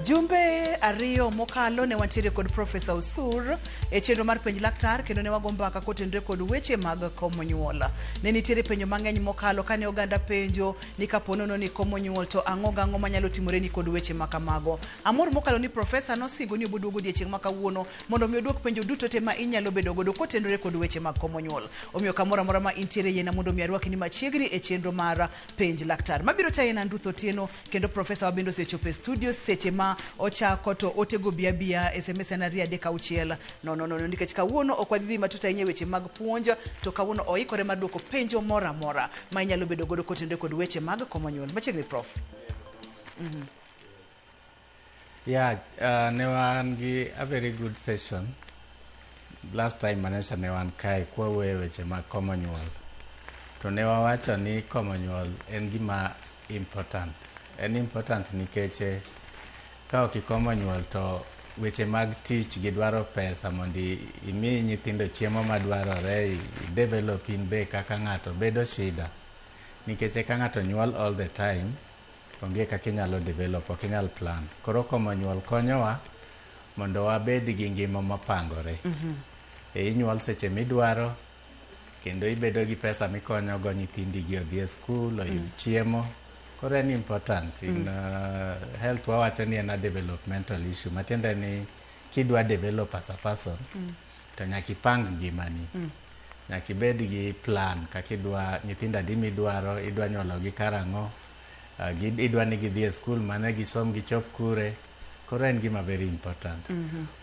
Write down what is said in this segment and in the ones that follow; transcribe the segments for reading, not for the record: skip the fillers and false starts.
Jumbe ariyo mokalo ne wantiere kod Professor Usur e chenro mar penj laktar kendo ne wago mbaka kotenore kod weche mag komo nyuol. Ne nitiere penjo mang'eny mokalo kane oganda penjo ni kaponono ni komo nyuol to ang'o gang'o manyalo timore ni kod weche makamago. Amor mokalo ni Professor nosingo ni oboduogo odiechieng' ma kawuono mondo mi oduok penjo duto te ma inyalo bedo godo kotenore kod weche mag komo nyuol. Omiyo kamoro amora ma intiere yena mondo mi arwaki ni machiegni e chenro mar penj laktar. Mabiro tayena Ndutho Otieno kendo Professor wabendo sechopo e studio seche ma ochako to otego bia SMS na ria de kauchiel no nikech kawuono ok wadhi matut ahinya weche mag puonj to kawuono oikore mar duoko penjo mora mora ma inyalo bedo godo kotende kod weche mag komo nyuol. Machiegni Prof. Ne wan gi a very good session last time manesha ne wan kae kwa weche mag komo nyuol to ne wawacho ni komo nyuol en gima important. En important nikech ka ok ikomo nyuol to weche mag tich gidwaro pesa mondo imi nyithindo chiemo madwarore, develop in be kaka ng'ato bedo shida nikech ka ng'ato nyuol all the time onge kaka inyalo develop, ok inyal plan. Koro komo nyuol konyowa mondo wabed gi ngima mapangore. Inyuol seche midwaro kendo ibedo gi pesa mikonyogo nyithindi gi odhi e skul, oyud chiemo. Koro en important in health. Wawacho ni en a developmental issue matiende ni kidwa develop as a person to nyaka ipang ngimani, nyaka ibed gi plan kaka idwa nyithindo adi midwaro, idwa nyuologi karang'o, idwa ni gidhi e skul mane gisom gichop kure. Koro en gima very important.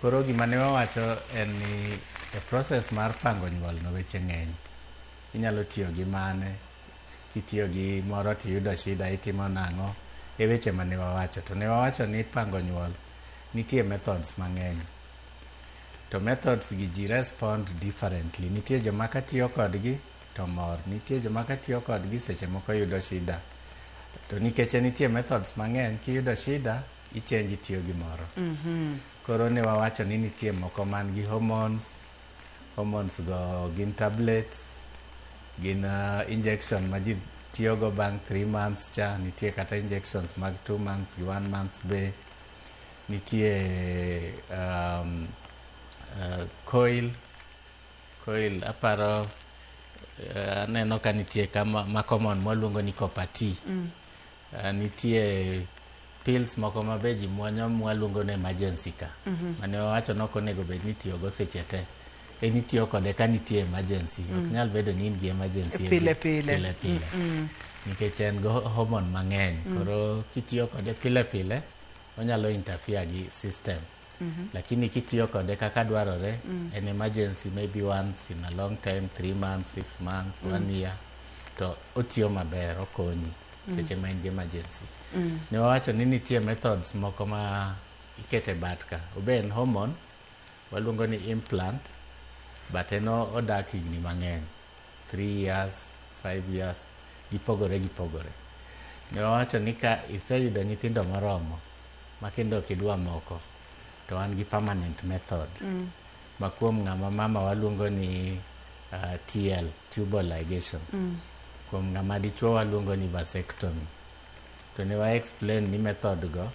Koro gima ne wawacho en ni e process mar pango nyuol no weche ng'eny. Inyalo tiyo gi mane, kitiyo gi moro tiyudo shida itimo nang'o, e weche mane wawacho. To ne wawacho ni pango nyuol nitie methods mang'eny, to methods gi ji respond differently. Nitie joma ka tiyo kodgi to mor, nitie joma ka tiyo kodgi seche moko yudo shida. To nikech nitie methods mang'eny, kiyudo shida ichenji tiyo gi moro. Koro ne wawacho ni nitie moko man gi hormones go gin tablets, gin injection ma ji tiyogo bang' 3 months cha, nitie kata injections mag 2 months gi 1 months be, nitie coil aparo aneno ka nitie ma common mwaluongo ni copper T. Nitie pills moko ma be ji muonyo mwaluongo ni emergency ka, mane wawacho ni ok onego bed ni itiyogo seche te. Itiyo kode ka nitie emergency, ok nyal bedo ni in gi emergency pile. Nikech en go hormone mang'eny, koro kitiyo kode pile onyalo interfere gi system. Lakini kitiyo kode kaka dwarore, en emergency maybe once in a long time, 3 months, 6 months, 1 year, to otiyo maber, okonyi seche ma in gi emergency. Ne wawacho ni nitie methods moko ma ikete bat ka, obe en hormone, waluongo ni implant, but en odak higni mang'eny, 3 years, 5 years, gipogore. Ne wawacho ni ka iseyudo nyithindo moromo ma kendo ok idwa moko, to wan gi permanent method ma kuom ng'ama mama waluongo ni TL, tubal ligation. Kuom ng'ama dichuo waluongo ni vasectomy. To ne wa explain ni method go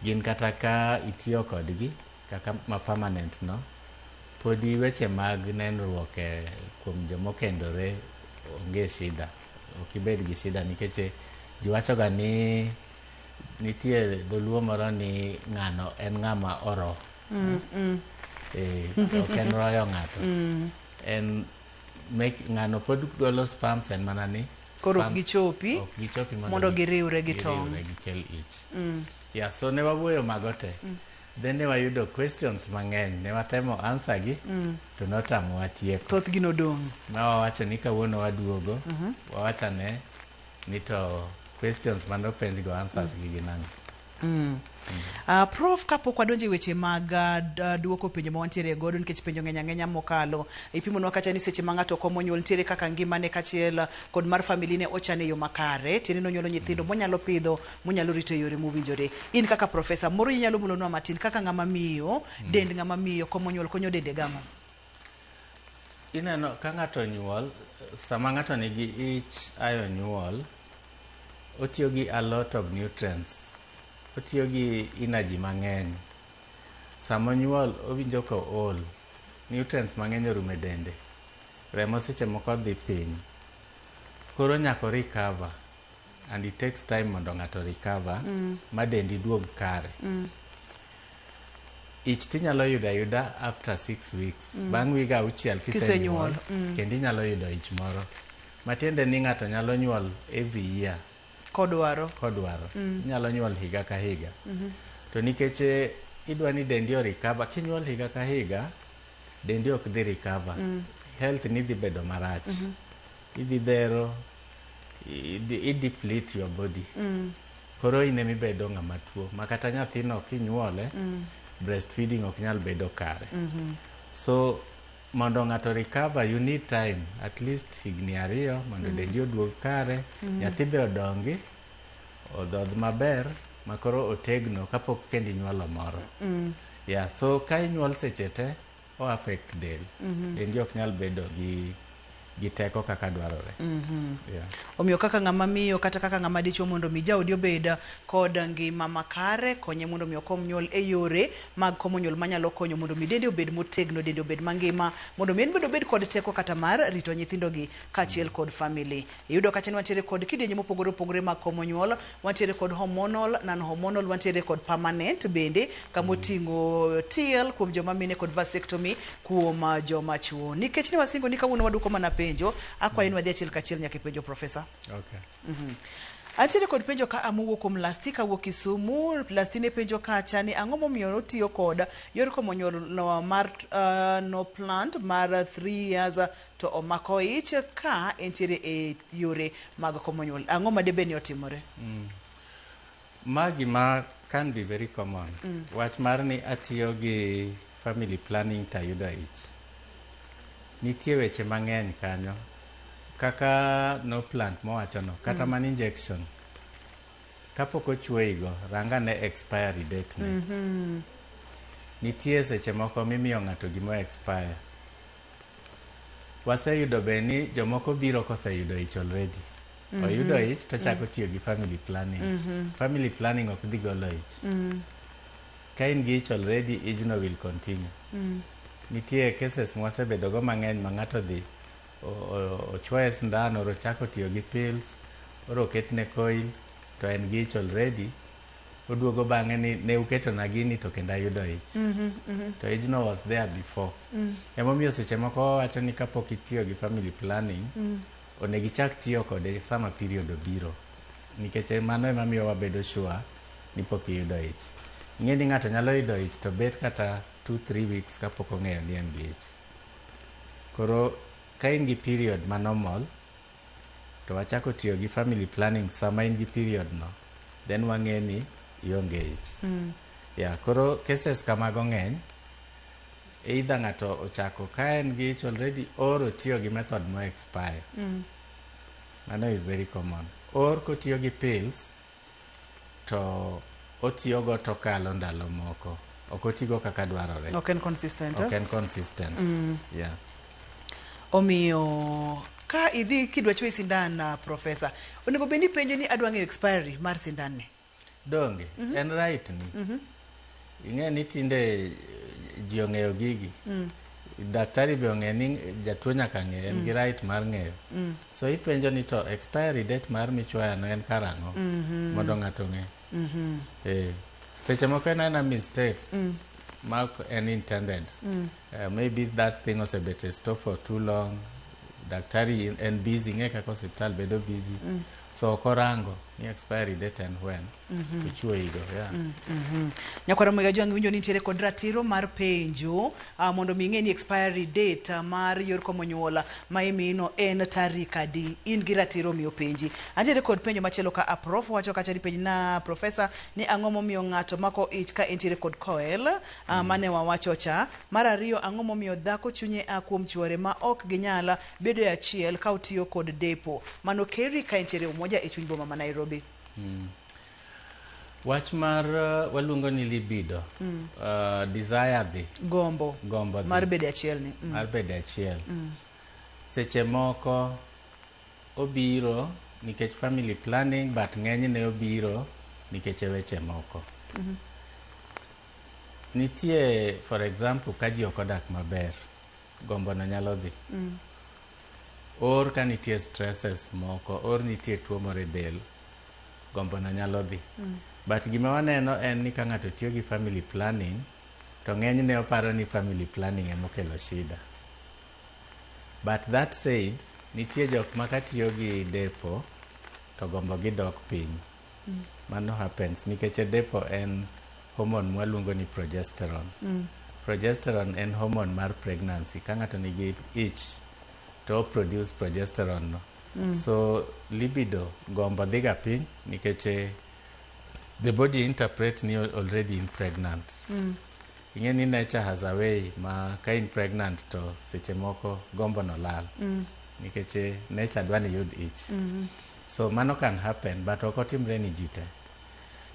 gin kata ka itiyo kodgi kaka ma permanent no, podi weche mag nenruok kuom jomokendore onge shida, ok ibed gi shida nikech ji wachoga ni nitie dholuo moro ni ng'ano en ng'ama oro. Ok en royo ng'ato. En ng'ano pod golo sperms, en mana ni koro ok gichopi mondo giriwre gi tong'. Gikel ich. So ne wawuoyo mago te. Then ne wayudo questions mang'eny, ne watemo answer gi, to notamo watieko. Thoth gi nodong'. Wawacho ni kawuono waduogo, wawachane ni to questions manopenj go answers gi ginang'o. Prof, kapok wadonje weche mag duoko penjo ma wantiere godo nikech penjo ng'enya mokalo, ipimonwa kacha ni seche ma ng'ato komo nyuol nitiere kaka ngimane kachiel kod mar familine ochan e yo makare, tiende nonyuolo nyithindo monyalo pidho, monyalo rito e yore mowinjore. In kaka profesa, moro inyalo mulonwa matin kaka ng'ama miyo, dend ng'ama miyo komo nyuol konyo dende gamo? Ineno ka ng'ato nyuol, sama ng'ato nigi ich ayo nyuol, otiyo gi a lot of nutrients otiyo gi energy mang'eny. Sama onyuol owinjo ka ool, nutrients mang'eny orumo e dende, remo seche moko dhi piny, koro nyaka recover and it takes time mondo ng'ato recover ma dendi duog kare. Ich tinyalo yudo ayuda after 6 weeks, bang' wiga 6 kisenyuol, kendo inyalo yudo ich moro, matiende ni ng'ato nyalo nyuol every year kodwaro. Inyalo nyuol higa ka higa. To nikech idwa ni dendi o recover, kinyuol higa ka higa, dendi ok dhi recover. Health ni dhi bedo marach. Idhi dhero, i deplete your body. Koro ine mibedo ng'ama tuo. Makata nyathino kinyuole, breastfeeding ok nyal bedo kare. So, mondo ng'ato recover, you need time, at least higni 2 mondo dendi oduog kare, nyathi be odongi, odhodh maber, makoro otegno kapok kendi nyuolo moro. Yeah, so ka inyuol seche te, o affect del. Dendi ok nyal bedo gi teko kaka dwarore. Yeah. Omiyo kaka ng'ama miyo kata kaka ng'ama dichuo mondo mi jaodi obed kod ngima makare, konye mondo mi okom nyuol e yore mag komo nyuol manyalo konyo mondo mi dende obed motegno, dende obed mangima, mondo mi en obed kod teko kata mar rito nyithindo gi kaachiel kod family. Iyudo kacha ni wantiere kod kidienje mopogore opogore mag komo nyuol, wantiere kod hormonal, non hormonal, wantiere kod permanent bende, kama oting'o TL kuom joma mine kod vasectomy kuom joma chuo. Nikech ni wasingo ni kawuono waduoko mana penjo, akwayo ni wadhi achiel kachiel nyaka penjo profesa. Okay. Antiere kod penjo ka amuwo kuom Lasti kawuok Kisumu. Lasti ne penjo kacha ni ang'o momiyo otiyo kod yor komo nyuol mar no plant mar 3 years to omako ich ka entiere e yore mag komo nyuol. Ang'o ma debe ni otimore? Magi ma can be very common. Wach mar ni atiyo gi family planning tayudo ich. Nitie weche mang'eny kanyo, kaka no plant mowachono, kata man injection. Kapok ochuoigo, ranga ne expiry date ne. Nitie seche moko mimiyo ng'ato gimo expire. Waseyudo be ni jomoko biro koseyudo ich already. Oyudo ich to chako tiyo gi family planning. Family planning ok dhi golo ich. Ka in gi ich already, ijno will continue. Nitie cases mwasebedo go mang'eny ma ng'ato dhi ochuoye sindan, oro chako tiyo gi pills, oro ketne coil, to en gi ich already, oduogo bang'e ni ne uketo na gini to kendo ayudo ich. To ijno was there before. Emomiyo seche moko wacho ni kapok itiyo gi family planning, onego ichak tiyo kode sama period obiro. Nikech mano ema miyo wabedo sure ni pok iyudo ich. Ing'e ni ng'ato nyalo yudo ich to bet kata 2-3 weeks kapok ong'eyo ni en gi ich. Koro ka in gi period ma normal, to wachako tiyo gi family planning sama in gi period no, then wang'e ni ionge ich. Yeah, koro cases kamago ng'eny, either ng'ato ochako ka en gi ich already, or otiyo gi method mo expire. Mano is very common. Or kotiyo gi pills, to otiyogo to kalo ndalo moko. Ok otigo kaka dwarore. Ok en consistent. Ok en consistent. Yeah. Omiyo ka idhi kidwa chuoyi sindan, profesa, onego bed ni penjo ni adwa ng'eyo expiry mar sindan ni. Donge, en right ni. Ing'e ni tinde ji ong'eyo gigi. Daktari be ong'e ni jatuo nyaka ng'e, en gi right mar ng'eyo. So ipenjo ni to expiry date mar michuoya no en karang'o, mondo ng'ato ng'e. Seche moko en a mistake, mark and intended. Maybe that thing osebet e store for too long. Daktari en busy, ng'e kaka hospital bedo busy. So okorango ni expiry date and when. Ichuoigo, yeah. Nyakwara mwega jwangi winjo ni nitiere kod ratiro mar penjo mondo mi ing'e ni expiry date mar yor komo nyuol ma imino en tarik adi. In gi ratiro miyo penji. Antiere kod penjo machielo ka prof wacho kacha ni penj na profesa ni ang'o momiyo ng'ato mako ich ka entiere kod coil mane wawacho cha. Mar ariyo, ang'o momiyo dhako chunye kuom chuore ma ok ginyala bedo e achiel ka otiyo kod depo. Mano keri ka entiere umoja e chuny boma ma Nairobi. Wach mar waluongo ni libido, desire dhi. Gombo dhi. Mar bede achiel ni. Mar bede achiel. Seche moko obiro nikech family planning, but ng'eny ne obiro nikech weche moko. Nitie, for example, ka ji ok odak maber, gombo no nyalo dhi. Or ka nitie stresses moko, or nitie tuo moro e del, gombo no nyalo dhi. But gima waneno en ni ka ng'ato tiyo gi family planning, to ng'enyne oparo ni family planning ema okelo shida. But that said, nitie jok ma ka tiyo gi depo, to gombo gi dok piny. Mano happens nikech depo en hormone mwaluongo ni progesterone. Progesterone en hormone mar pregnancy. Ka ng'ato nigi ich, to produce progesterone no. So libido, gombo dhiga piny nikech the body interprets ni already in pregnant. Ing'e ni nature has a way ma ka in pregnant to seche moko gombo no lal. Nikech nature dwani yud ich. So mano can happen, but ok otimre ni ji te.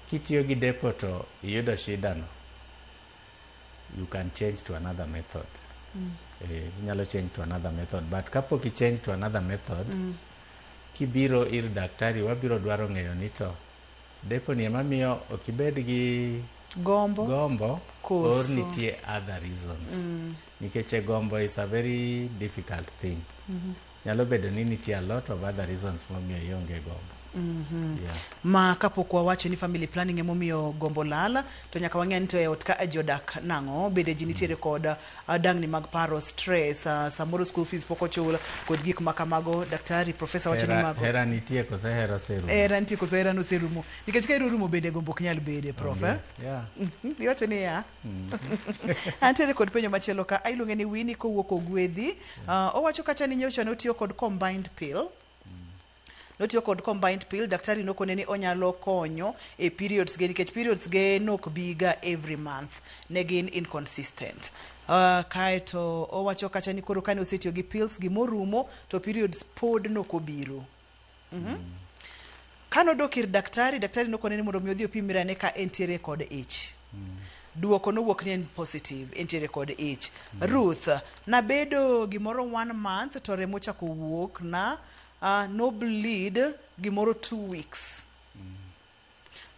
Kitiyo gi depo to iyudo shida no, you can change to another method. Inyalo change to another method, but kapok I change to another method, kibiro ir daktari, wabiro dwaro ng'eyo ni to depo ni ema miyo ok ibed gi gombo or nitie other reasons. Nikech gombo is a very difficult thing. Nyalo bedo ni nitie a lot of other reasons momiyo ionge gombo. Ma kapok wawacho ni family planning emo miyo gombo lala, to nyaka wang'e ni to e ot ka aji odak nang'o, bede ji nitiere kod dangni mag paro, stress, samoro school fees pok ochul, kod gik makamago. Daktari, professor wacho ni mago. Hera nitie koso hera serumo. Hera nitie koso hera no serumo. Nikech ka hera rumo bende gombo ok nyal bede, prof. Iwacho ni ya. Antiere kod penjo machielo ka, iluonge ni Winnie kowuok Ogwedhi. Owacho kacha ni nyocha notiyo kod combined pill. Notiyo kod combined pill, daktari nokone ni onyalo konyo e periods ge, nikech periods ge nok biga every month, ne gin inconsistent. Kaeto owacho kacha ni koro kane osetiyo gi pills gi morumo, to periods pod nokobiro. Kano dokir daktari nokone ni mondo mi odhi opimre ane ka entiere kod ich. Duoko nowuok ni en positive, entiere kod ich. Ruth, nabedo gimoro 1 month to remo chako wuok na no bleed gimoro 2 weeks.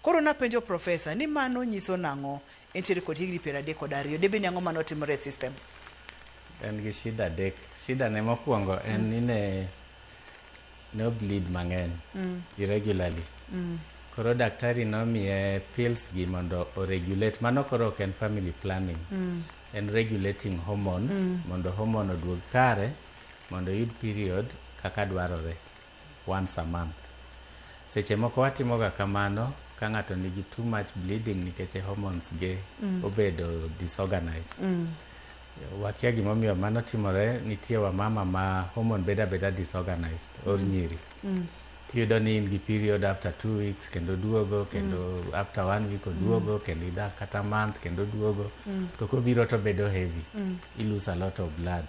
Koro napenjo professor ni mano nyiso nang'o, entiere kod higni 32, debe ni ang'o mano timore system. En gi shida dek. Shida ne mokwongo en ni no bleed mang'eny irregularly. Koro daktari nomiye pills gi mondo o regulate. Mano koro ok en family planning. En regulating hormones, mondo hormone oduog kare, mondo yud period kaka dwarore once a month. Seche moko watimoga kamano ka ng'ato nigi too much bleeding nikech hormones ge obedo disorganized. Wakia gimomiyo mano timore, nitie wamama ma hormone beda disorganized or nyiri. Tiyudo ni in gi period after 2 weeks kendo duogo, kendo after 1 week oduogo, kendo idak kata month kendo duogo. To kobiro to bedo heavy. You lose a lot of blood.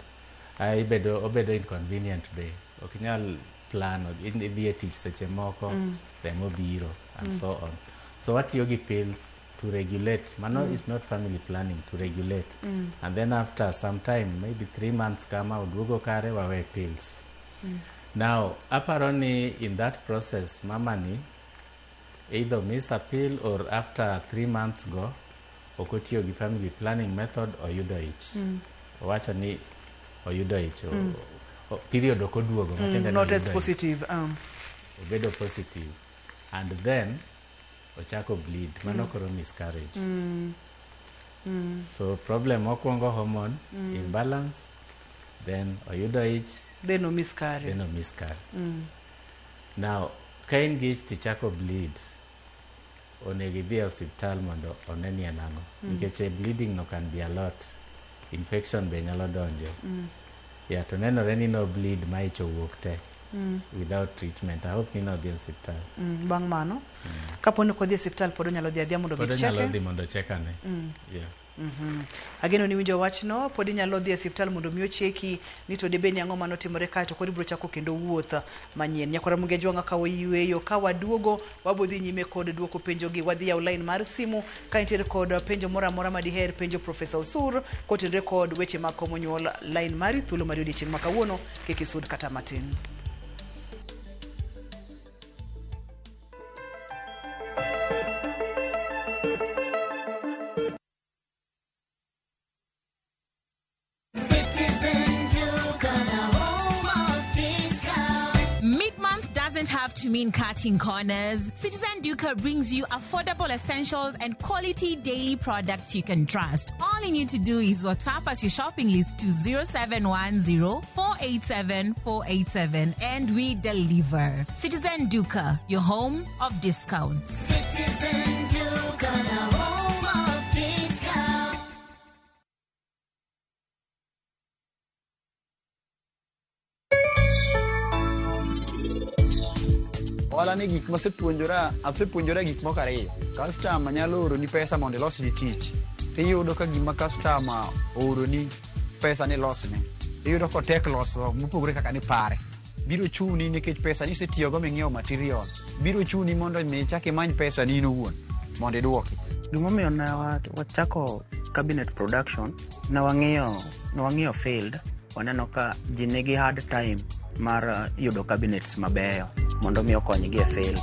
Obedo inconvenient be. Ok nyal plan, idhi e tich seche moko, remo biro, and so on. So watiyo gi pills to regulate. Mano is not family planning, to regulate. And then after some time, maybe 3 months kama oduogo kare, wawe pills. Now, aparo ni in that process, mama ni either miss a pill or after 3 months go, okotiyo gi family planning method oyudo ich. Owacho ni oyudo ich. Period okoduogo. Not as positive. Obedo positive. And then, ochako bleed. Mano koro miscarriage. So problem mokwongo hormone imbalance, then oyudo ich, then no miscarry. Now, ka in gi ich tichako bleed, onegi dhi e hospital mondo oneni anang'o. Nikech bleeding no can be a lot. Infection be nyalo donjo. To nenore ni no bleed ma ich owuok te without treatment. I hope ni no dhi e hospital. Bang' mano, kaponi kodhi e hospital pod onyalo dhi adhia mondo bi cheke. Pod onyalo dhi mondo chekane. Ageno ni winjo wachno, pod inyalo dhi e hospital mondo mi ocheki ni to debe ni ang'o mano timore kae, to kod ibiro chako kendo wuoth manyien. Nyakora munge jwanga ka wayueyo, ka waduogo wabodhi nyime kod duoko penjo gi. Wadhi yaw line mar simu ka intiere kod penjo moro amora madiher penjo Professor Usur kotenre kod weche mag komo nyuol. Line mari thuolo mar odiechieng' ma kawuono kik isud kata matin. to mean cutting corners, Citizen Duca brings you affordable essentials and quality daily products you can trust. All you need to do is WhatsApp us your shopping list to 0710-487-487 and we deliver. Citizen Duca, your home of discounts. Citizen Duca, the home of discount. Wala ni gik asepuonjora gik moko ariyo. Customer nyalo oro ni pesa mondo ilos ni tich. Iyudo ka gima customer oro ni pesa ni losne. Iyudo ko tek loso mopogore kaka ni pare. Biro chuni nikech pesa ni setiyogo ming'iewo material. Biro chuni mondo mi chak imany pesa ni owuon mondo iduoki. Gimomiyo ne wachako cabinet production ne wang'iyo field, waneno ka ji nigi hard time mar yudo cabinets mabeyo mondo mi okonygi e field.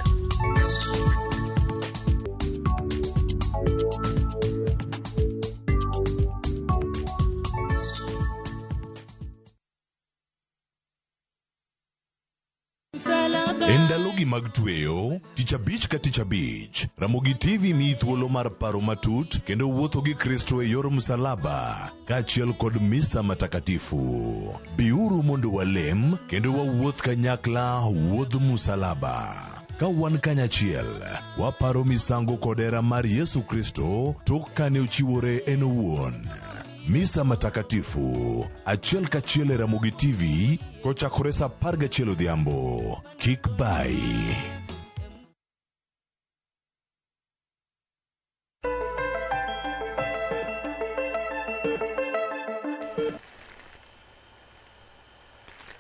Endalogi mag tweyo, tich abich ka tich abich, Ramogi TV mi thuolo mar paro matut kendo wuotho gi Kristo e yor msalaba, kaachiel kod misa matakatifu. Biuru mondo walem kendo wawuoth kanyakla wuodh msalaba. Ka wan kanyachiel, waparo misango kod hera mar Yesu Kristo tok kane ochiwore en owuon. Misa matakatifu, achiel kachiel e Ramogi TV, kochakore sa 11 odhiambo. Kik bai.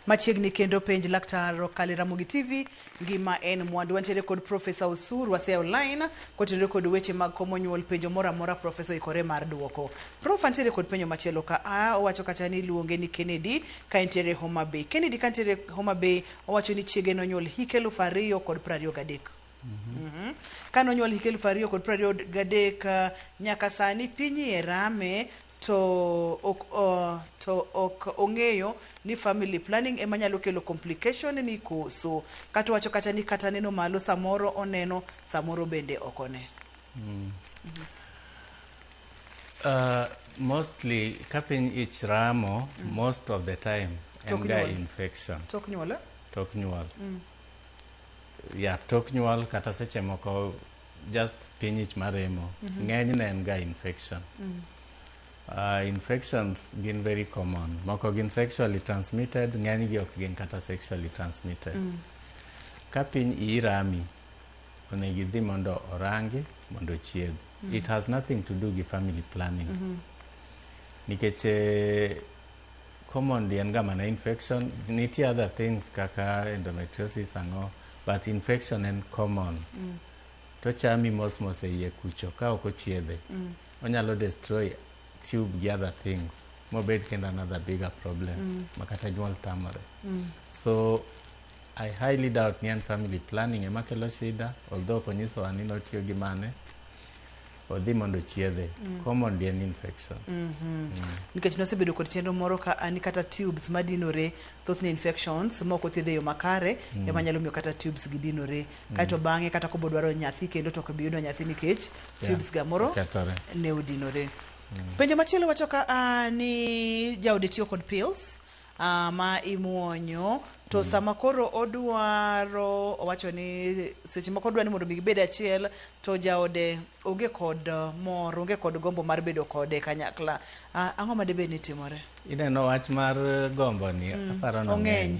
Machiegni kendo penj laktar kale Ramogi TV ngima en mwandu. Wantiere kod Professor Usur wasea online kotenore kod weche mag komo nyuol. Penjo mora mora Professor ikore mar duoko. Prof antiere kod penjo machielo ka owacho kacha ni luonge ni Kennedy ka entere Homa Bay. Kennedy ka entere Homa Bay owacho ni chiege no nyuol hike 2023. Kano nyuol hike 2023 nyaka sani pinyi e rame to ok ong'eyo ni family planning ema nyalo kelo complication ni koso. Kata wacho kacha ni kata neno malo samoro oneno samoro bende okone. Mostly kapin ich ramo most of the time and infection. Tok nyuol? Tok nyuol. Yeah, tok nyuol kata seche moko just pin ich maremo. Ng'enyne en ga infection. Infections gin very common. Moko gin sexually transmitted, ng'eny gi ok gin kata sexually transmitted. Kapin irami, onegi dhi mondo orangi, mondo chiedh. It has nothing to do with family planning. Nikech commonly en gama na infection, nitie other things kaka endometriosis ang'o, but infection en common. To chami mos e iye kucho, ka ok ochiedhe. Onyalo destroy tube the other things. Mobed kendo another bigger problem. Makata nyuol tamore. So I highly doubt ni family planning ema kelo shida, although konyiso ani notiyo gi mane odhi mondo chiedhe. Common en infection. Nikech nosebedo kod chenro moro ka ani kata tubes madinore, thothne infections moko thiedhe yo makare ema nyalo miyo kata tubes gidinore. Kaito bang'e kata kobo dwaro nyathi kendo to biyudo nyathi nikech tubes ga moro ne udinore. Penjo machielo wacho ka ni jaode tiyo kod pills ma imuonyo to sama koro odwaro owacho ni seche moko odwani mondo gibed achiel to jaode onge kod mor, onge kod gombo mar bedo kode kanyakla. Ang'o ma debe ni timore? Ineno wach mar gombo ni aparo no ng'eny.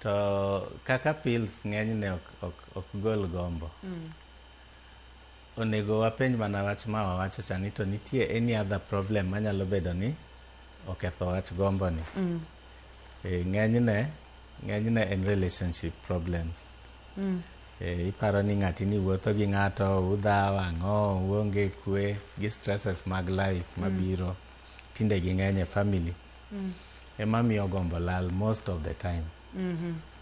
To kaka pills ng'enyne ok gol gombo. Onego wapenj mana wach ma wawacho chani to nitie any other problem manyalo bedo ni oketho wach gombo ni. Ng'enyne en relationship problems. Iparo ni ng'ati ni wuotho gi ng'ato, udhawo ang'o, uonge kwe gi stresses mag life mabiro tinde gi ng'eny e family. Ema miyo gombo lal most of the time.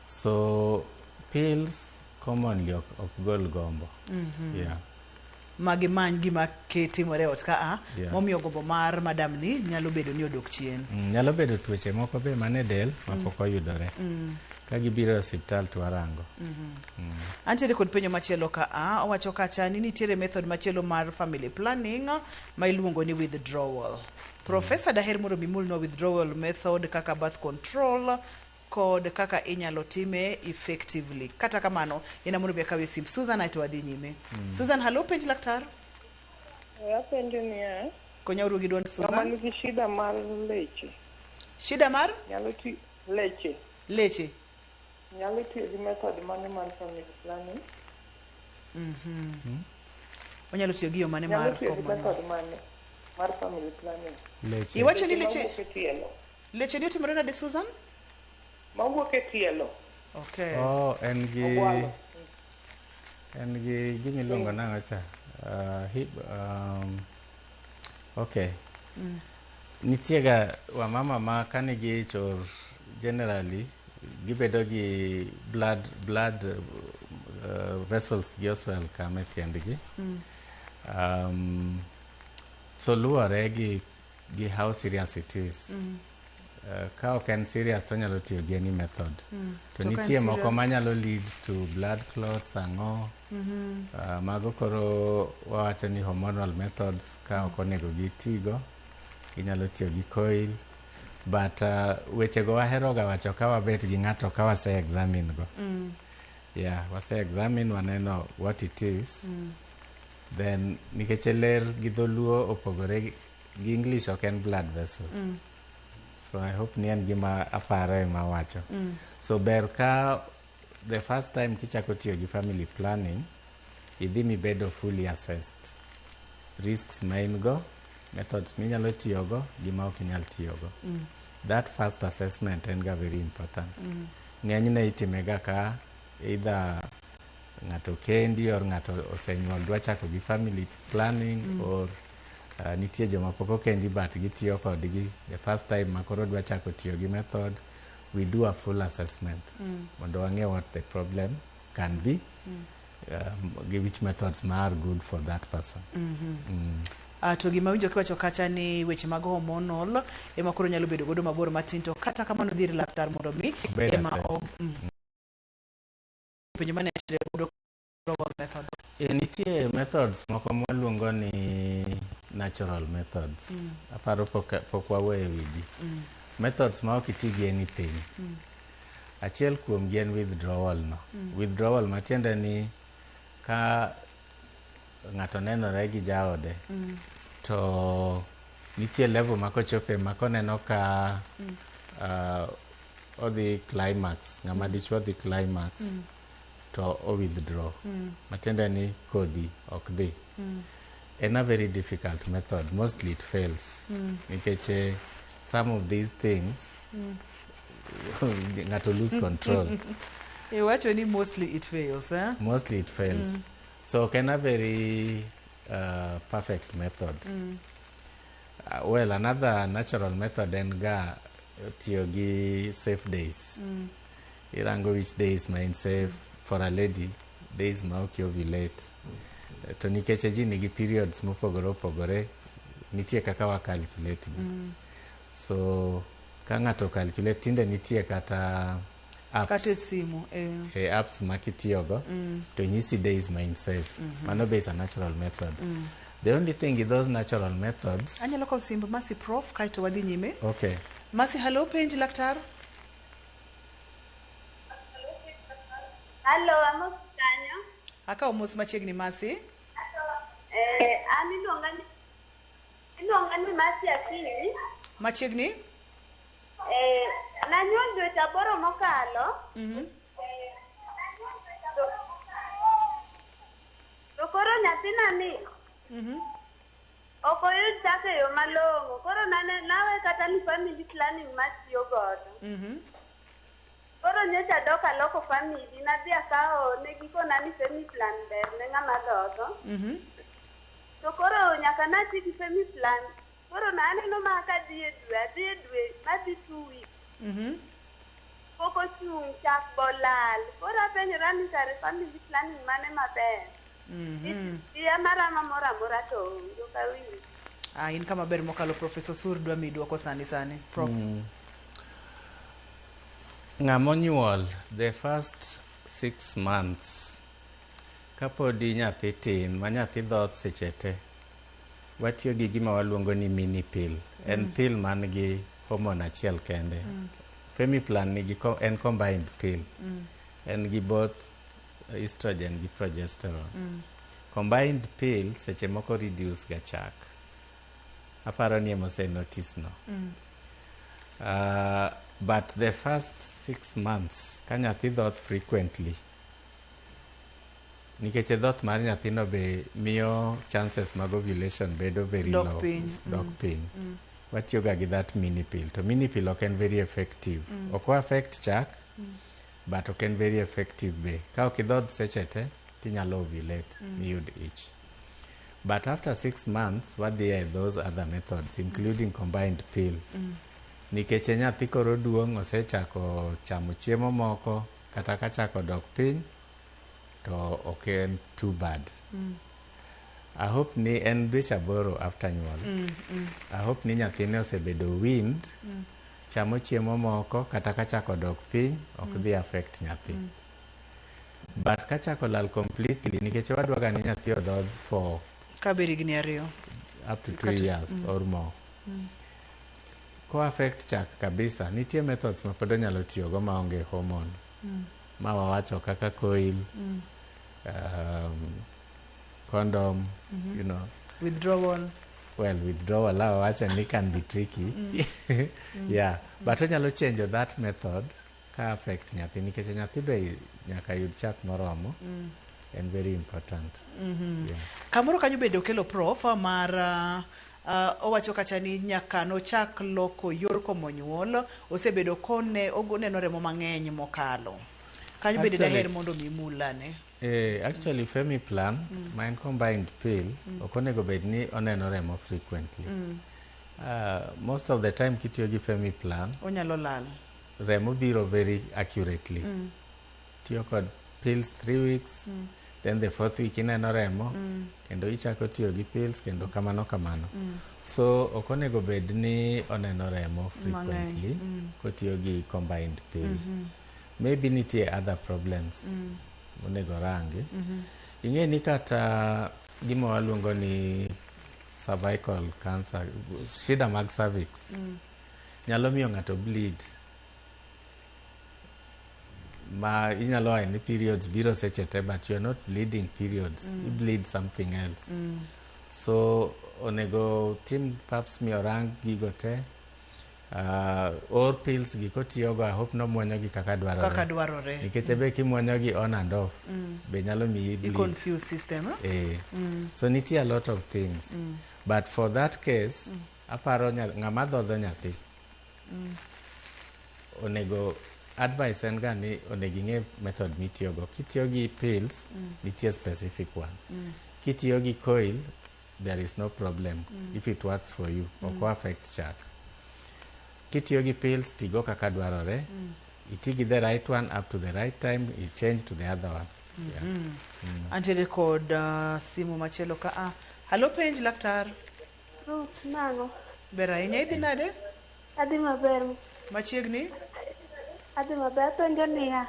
So pills commonly ok gol gombo. Yeah. Magi many gima ketimore ot ka momiyo gombo mar madam ni nyalo bedo ni odok chien. Nyalo bedo tuoche moko be mane del mapok oyudore. ka gibiro e osiptal to warango. Antiere kod penjo machielo ka owacho kacha ni nitiere method machielo mar family planning ma iluongo ni withdrawal. Professor daher mondo mimul no withdrawal method kaka birth control kod kaka inyalo time effectively. Kata kamano ina mondo bia sim Susan aito wadhi nyime. Susan, hello, penj laktar. Apenjo niya. Konya uru gi duond Susan. Kama nigi shida mar leche. Shida mar? Nyalo ti leche. Leche. Nyalo tiyo gi method mane mar family planning. Onyalo tiyo gi yo mane Nyalo mar tiyo gi komo. method mane mar family planning. Leche. Iwacho ni Leche leche. mawuok e tielo. Leche ni otimore nade Susan? Mawuok e tielo. Okay. Oh, en Ogwalo. gi gimiluongo nang'o cha? Okay. Nitiega wamama ma kanigi ich or generally gibedo gi blood vessels gi oswell kama e tiendgi. So luwore gi how serious it is. Ka ok en serious to nyalo tiyo gi any method. To To ka en nitie moko serious? manyalo lead to blood clots ang'o. Mago koro wawacho ni hormonal methods ka ok onego gitigo. Ginyalo tiyo gi coil. But wechego waheroga wacho ka wabet gi ng'ato ka wase examine go. Yeah, wase examine waneno what it is. Then nikech ler gi dholuo opogore gi English ok en blood vessel. So I hope ni en gima apare ma wacho. So ber ka the first time kichako tiyo gi family planning, idhi mibedo fully assessed. Risks ma in go, methods minyalo tiyogo, gima ok inyal tiyogo. That first assessment en ga very important. Ng'enyne itimega ka either ng'ato kendi or ng'ato osenyuol dwa chako gi family planning or nitie joma pok okendi but gitiyo kodgi the first time makoro dwa chako tiyo gi method, we do a full assessment mondo wang'e what the problem can be, gi which methods are good for that person. To gima winjo kiwacho kacha ni weche mag hormonal ema koro nyalo bedo godo mabor matin, to kata kamano dhiri laktar mondo mi ema penjo mane godo method. Nitie methods moko mwaluongo ni natural methods. Aparo pok waweyo wigi. Methods ma ok iti gi anything. Achiel kuom gi en withdrawal no. Withdrawal matiende ni ka ng'ato nenore gi jaode to nitie level ma kochope ma koneno ka odhi climax, ng'ama dichuo dhi climax to o withdraw. Matiende ni kodhi ok dhi. En a very difficult method. Mostly it fails. Nikech some of these things ng'ato lose control. Iwacho ni mostly it fails, eh? Mostly it fails. So can a very perfect method. Well, another natural method en ga tiyo gi safe days. Irango which days ma in safe for a lady, days ma ok ovulate. To nikech ji nigi periods mopogore opogore, nitie kaka wa calculate gi. So ka ng'ato calculate, tinde nitie kata apps. Kata simu. Apps ma kitiyogo to nyisi days ma in safe. Mano be is a natural method. The only thing in those natural methods. Anyalo kawo simb Masi Prof kaito wadhi nyime. Okay. Masi, hello, penj laktar. Hello, amo kanyo. Akawo mos machiegni Masi. An iluonga ni Masi Akini. Machiegni? Nanyuol dweche 8 mokalo. To koro nyathina ni ok oyud chako e yo malong'o. Koro nawe kata ni family planning matiyo godo. Koro nyocha dok aloko family, nadhi akawo ne gikona ni family plan ber ne ng'ama dhodho. To koro nyaka nati gi family plan. Koro naneno ma ka dhi e dwe madhi 2 weeks. Koko chung' chak bolal. Koro apenjora ni kare family planning mane maber. Iya marama mora to yo kawinjo. In kama ber mokalo Professor Sur dwa mi duoko sani. Prof. ng'ama nyuol the first 6 months kapodi nyathi tin ma nyathi dhoth seche te watiyo gi gima waluongo ni mini pill. En pill man gi hormone achiel kende. Femiplan en combined pill. En gi both estrogen gi progesterone. Combined pill seche moko reduce ga chak. Aparo ni emose notice no. But the first 6 months ka nyathi dhoth frequently, nikech dhoth mar nyathino be miyo chances mag ovulation bedo very low. Dok piny. Watiyo ga gi that mini pill. To mini pill ok en very effective. Ok affect chak, but ok en very effective be. Ka ok idhodh seche te, tinyalo ovulate, miyud ich. But after 6 months, wadhi those other methods, including combined pill. Nikech nyathi koro duong' osechako chamo chiemo moko, kata ka chako dok piny, to ok en too bad. I hope ni en dweche 8 after nyuol. I hope ni nyathine osebedo weaned, chamo chiemo moko, kata ka chako dok piny, ok dhi affect nyathi. But ka chako lal completely, nikech wadwaga ni nyathi odhodh for Kabiri gini 2. up to 2 years or more. Ko affect chak kabisa, nitie methods ma pod onyalo tiyogo maonge hormone. Ma wawacho kaka coil, condom, you know. Withdrawal. Well, withdrawal, wawacho ni can be tricky. Yeah, but onyalo change that method ka affect nyathi, nikech nyathi be nyaka yud chak moromo. And very important. Yeah. Kamoro kanyo bende okelo prof mar owacho kacha ni nyaka nochak loko yor komo nyuol osebedo kone ogoneno remo mang'eny mokalo. Kanyo bende daher mondo mimulane. Actually Femiplan, ma en combined pill, ok onego bed ni oneno remo frequently. Most of the time kitiyo gi Femiplan, onyalo lal. Remo biro very accurately. Tiyo kod pills 3 weeks, then the 4th week ineno remo, kendo ichako tiyo gi pills, kendo kamano. So ok onego bed ni oneno remo frequently kotiyo gi combined pill. Maybe nitie other problems onego rangi. Ing'e ni kata gima waluongo ni cervical cancer, shida mag cervix, nyalo miyo ng'ato bleed. Ma inyalo wae ni periods biro seche te, but you're not bleeding periods. You bleed something else. So onego tim pap smear orang gigo te. Or pills gi kotiyogo, I hope no muonyo gi kaka dwarore. Nikech be kimuonyo gi on and off, be nyalo miyi bleed. Confuse system. So nitie a lot of things. But for that case, aparo ng'ama dhodho nyathi, onego advice en ga ni onego ing'e method mitiyogo. Kitiyo gi pills, nitie specific one. Kitiyo gi coil, there is no problem if it works for you. Ok affect chak. Kitiyo gi pills, tigo kaka dwarore. Iti gi the right one up to the right time, you change to the other one. Antiere kod simu machielo ka. Hello penj laktar. Nango. Ber ahinya, idhi nade? Adhi maber. Machiegni? Adhi maber, penjo niya.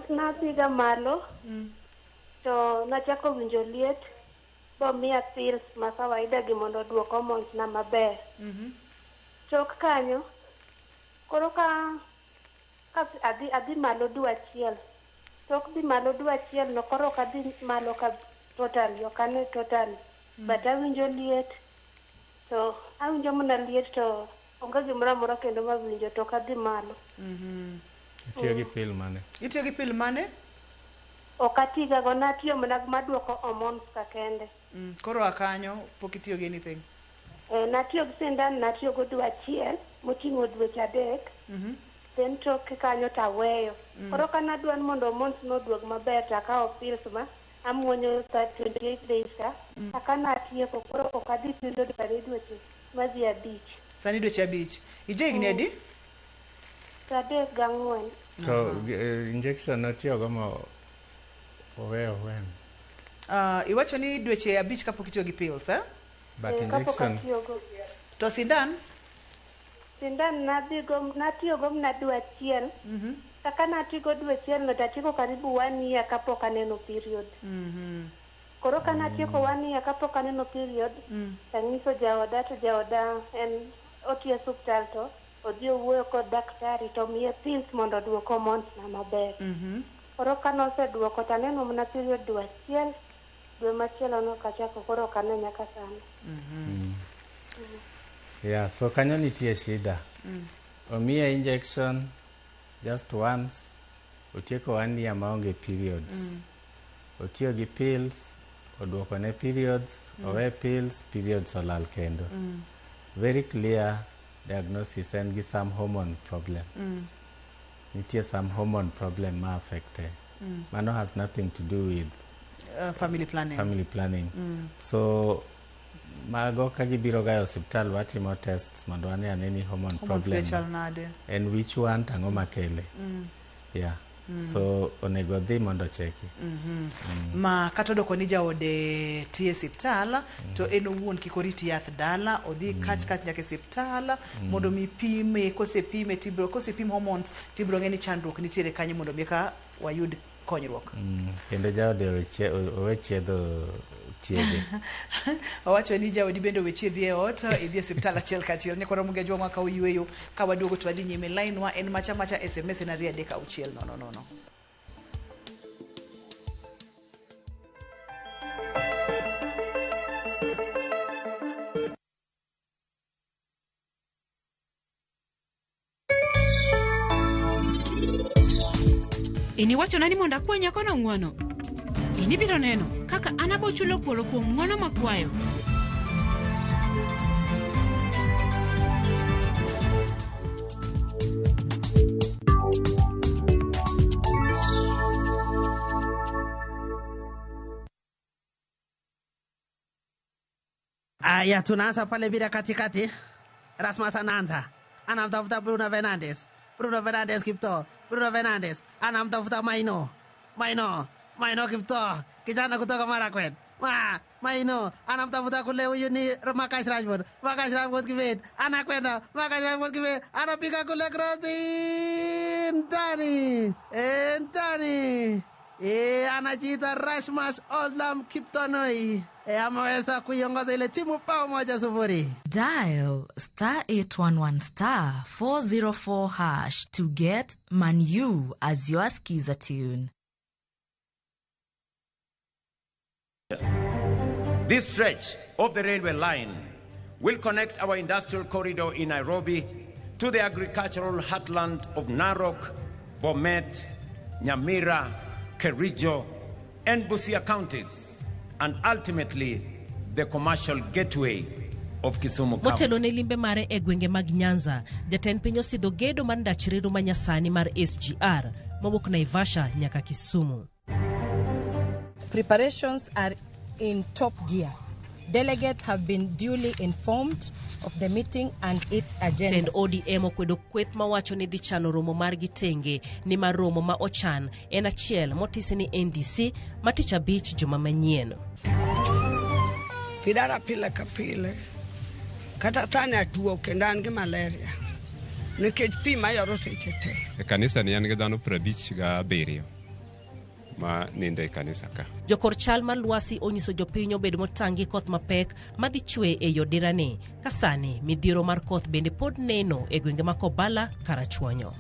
Nadhiga malo, to nachako winjo liet, bomiya pills ma kawaida gi mondo oduok hormones na maber. Tok kanyo, koro ka adhi malo dwe achiel. Tok dhi malo dwe achiel no, koro ok adhi malo ka totally, ok ane totally. But awinjo liet, to awinjo mana liet to onge gimoro amora kendo mawinjo, to ok adhi malo. Itiyo gi pill mane? Itiyo gi pill mane? Ok atiga go, natiyo mana maduoko hormones ka kende. Koro akanyo pok itiyo gi anything? Natiyo gi sindan, natiyo go dwe achiel moting'o dweche 3. Then tok kanyo taweyo. Koro kana dwan mondo hormones noduog maber, takawo pills ma amuonyo 28 days ka. Akana atieko, koro ok adhi pillo dweche madhi 5. Sani dweche 5. Ije higni adi? 34. So injection notiyogo mo oweyo when? Iwacho ni dweche 5 kapok itiyo gi pills, But injection... To sindan? sindan natiyo go na dwe achiel. Kaka natigo dwe achiel no tatieko karibu 1 year kapok aneno period. Koro kana tieko 1 year kapok aneno period, tanyiso jaoda to jaoda en otiyo suptal to odhi owuoyo kod daktari to miye pills mondo oduok hormones na maber. Koro kanoseduoko taneno mana period dwe achiel, dwe machielo no kachako koro kane nyaka sani. Yeah, so kanyo nitie shida. Omiye injection just once, otieko 1 year maonge periods. Otiyo gi pills, oduoko ne periods, owe pills, periods olal kendo. Very clear diagnosis and gi some hormone problem. Nitie some hormone problem ma affecte. Mano has nothing to do with family planning. So mago ka gibiro ga hospital watimo tests mondo wane aneni hormone problem and which one tango makele. Yeah. So onego dhi mondo cheki. Ma kata doko ni jaode tie siptala to en owuon kikoriti yath dala odhi kach nyaka siptala mondo mi pime kosepime tibro kosepim hormones tibro ngeni chandruok nitiere kanyo mondo mi ka wayud konyruok. Kendo jaode owe chiedho chiege. Owacho ni jaodi bende owe chiedhi e ot idhi e siptala achiel kachiel nyakoro muge jwa maka uyweyo ka waduogo to wadhi nyime line wa en macha SMS na 3 no. Ini wacho nani monda kwanya kono ngwono. Ini biro neno kaka anabo chulo polo kuom ngwono makwayo. Aya, tunaanza pale bila katikati. Rasmus anaanza. Anamtafuta Bruno Fernandes Kipto. Bruno Fernandes anamtafuta Maino Kipto. Kijana kutoka Marakwet. Maino anamtafuta kule huyu ni Marcus Rashford kibet. Anakwenda Marcus Rashford kibet. Anapiga kule crossing. Ndani. Anajiita Rasmus Oldham Kiptonoi. Ameweza kuiongoza ile timu bao 1-0. Dial *811*404# to get Manu as your skiza tune. This stretch of the railway line will connect our industrial corridor in Nairobi to the agricultural heartland of Narok, Bomet, Nyamira, Kericho, and Busia counties, and ultimately the commercial gateway of Kisumu County. Motelo ne limbe mare e gwenge mag Nyanza, jatend piny osidho gedo mar ndach reru manyasani mar SGR mawuok Naivasha nyaka Kisumu. Preparations are in top gear. Delegates have been duly informed of the meeting and its agenda. Tend ODM okwedo kweth mawacho ni dhi chano romo mar gitenge ni mar romo ma ochan en achiel motisi ni NDC matich abich juma manyien. Pidara pile ka pile. Kata tani atuo kendo an gi malaria. Nikech pi mayoro seche te. E kanisa ni an gi dhano 57 ma ninde kanisa ka. Jokor chal mar lwasi onyiso jopiny obedo motangi koth mapek madhi chwe e yodirane. Kasani midhiero mar koth bende pod neno e gwenge ma Kobala Karachuonyo.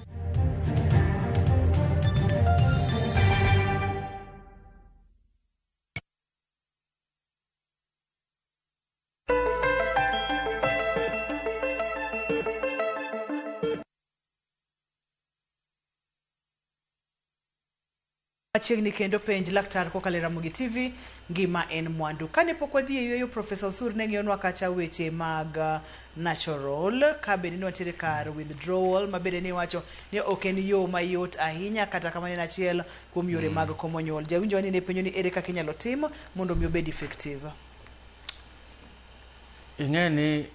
Achiegni kendo penj laktar kokalo Ramogi TV ngima en mwandu. Kane pok wadhi e yueyo Professor Usur ne ng'iyonwa kacha weche mag natural ka bende ni watiere kar withdrawal ma bende ni wacho ni ok en yo mayot ahinya kata kamano en achiel kuom yore mag komo nyuol. Jawinjo ni ne penjo ni ere kaka inyalo tim mondo mi obed effective. Ing'eni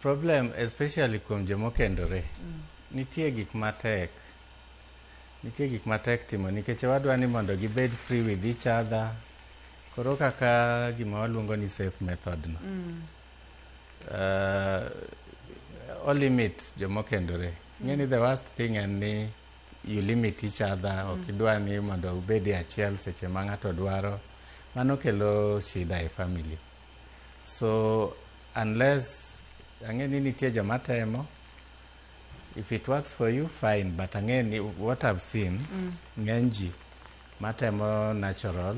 problem especially kuom jomokendore nitie gik matek. Nitie gik matek timo nikech wadwa ni mondo gibed free with each other. Koro kaka gima waluongo ni safe method no. o limit jomokendore. Ng'eni the worst thing en ni you limit each other, ok idwa ni mondo ubedi achiel seche ma ng'ato dwaro. Mano kelo shida e family. So unless ang'eni nitie joma temo, if it works for you, fine. But ang'eni what I've seen, ng'eny ji matemo natural,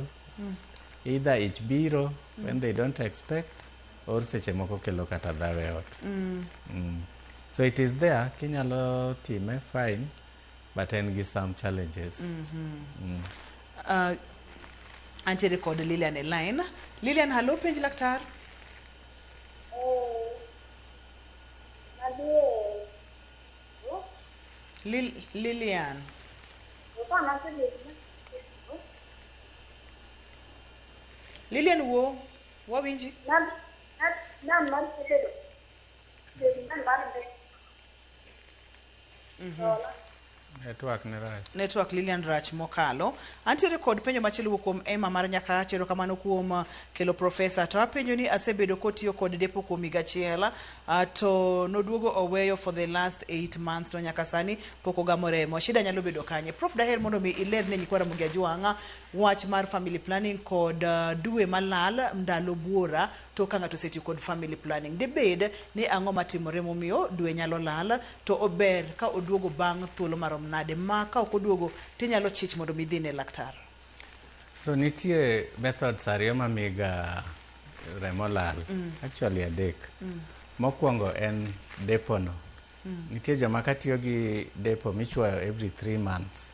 either ich biro when they don't expect, or seche moko kelo kata dhawe ot. So it is there, kinyalo time, fine, but en gi some challenges. Antiere kod Lilian e line. Lilian, hello, penj laktar. Lilian. Lilian wo winji? Network Lilian Rach mokalo. Antiere kod penjo machielo kuom Emma mar nyaka chero kamano kuom kelo professor. To apenjo ni asebedo kotiyo kod depo kuom higa achiel, to noduogo oweyo for the last 8 months to nyaka sani pok ogamo remo. Shida nyalo bedo kanye? Prof daher mondo mi iler ne nyikwara Mugia Jwanga wach mar family planning kod dwe malal ndalo buora to ka ng'ato seti kod family planning. Debed ni ang'o matimore momiyo dwe nyalo lal to ober ka oduogo bang' thuolo marom nade ma ka ok oduogo tinyalo chich mondo mi dhi ne laktar. So nitie methods ariyo mamiga remo lal, actually adek. Mokwongo en depo no. Nitie joma katiyo gi depo michwayo every 3 months.